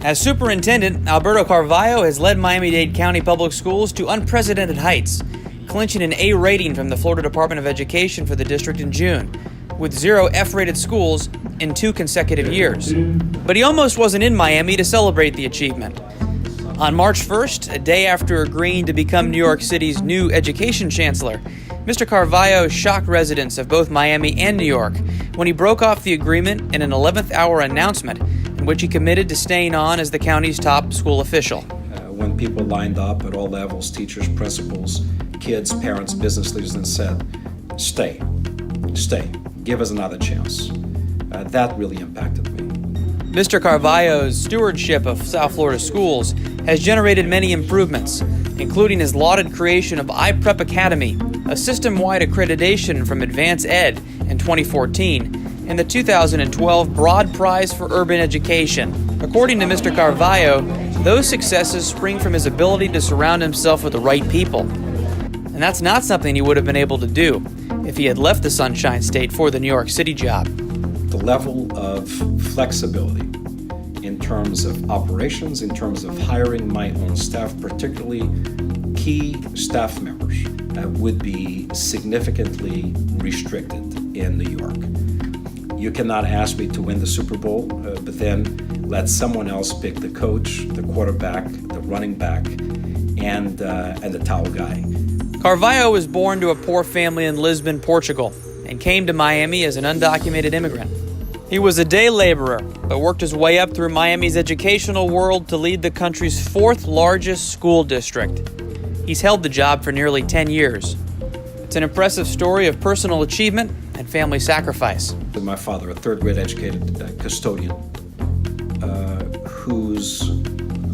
As superintendent, Alberto Carvalho has led Miami-Dade County Public Schools to unprecedented heights, clinching an A rating from the Florida Department of Education for the district in June, with 0 F-rated schools in 2 consecutive years. But he almost wasn't in Miami to celebrate the achievement. On March 1st, a day after agreeing to become New York City's new education chancellor, Mr. Carvalho shocked residents of both Miami and New York when he broke off the agreement in an 11th-hour announcement in which he committed to staying on as the county's top school official. When people lined up at all levels, teachers, principals, kids, parents, business leaders, and said, stay, give us another chance. That really impacted me. Mr. Carvalho's stewardship of South Florida schools has generated many improvements, including his lauded creation of iPrep Academy, a system-wide accreditation from Advance Ed in 2014, and the 2012 Broad Prize for Urban Education. According to Mr. Carvalho, those successes spring from his ability to surround himself with the right people. And that's not something he would have been able to do if he had left the Sunshine State for the New York City job. The level of flexibility in terms of operations, in terms of hiring my own staff, particularly key staff members, would be significantly restricted in New York. You cannot ask me to win the Super Bowl, but then let someone else pick the coach, the quarterback, the running back, and the towel guy. Carvalho was born to a poor family in Lisbon, Portugal, and came to Miami as an undocumented immigrant. He was a day laborer, but worked his way up through Miami's educational world to lead the country's 4th largest school district. He's held the job for nearly 10 years. It's an impressive story of personal achievement and family sacrifice. My father, a 3rd grade educated custodian, whose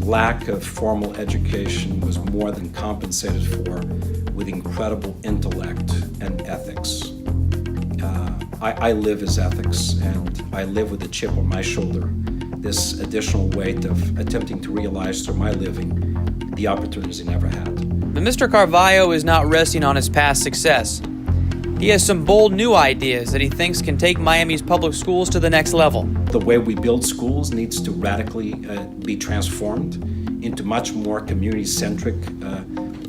lack of formal education was more than compensated for with incredible intellect and ethics. I live his ethics, and I live with a chip on my shoulder, this additional weight of attempting to realize through my living the opportunities he never had. But Mr. Carvalho is not resting on his past success. He has some bold new ideas that he thinks can take Miami's public schools to the next level. The way we build schools needs to radically be transformed into much more community-centric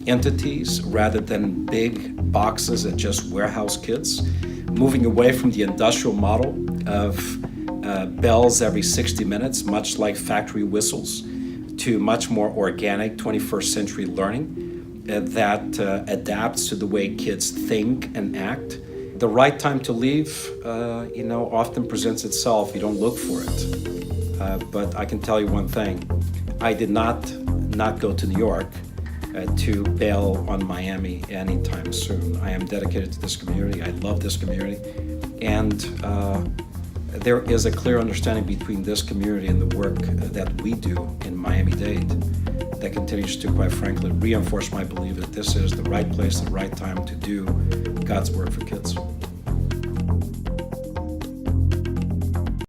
entities rather than big boxes that just warehouse kids. Moving away from the industrial model of bells every 60 minutes, much like factory whistles, to much more organic 21st century learning that adapts to the way kids think and act. The right time to leave, often presents itself. You don't look for it. But I can tell you one thing. I did not go to New York to bail on Miami anytime soon. I am dedicated to this community. I love this community. And there is a clear understanding between this community and the work that we do in Miami-Dade that continues to, quite frankly, reinforce my belief that this is the right place, the right time to do God's work for kids.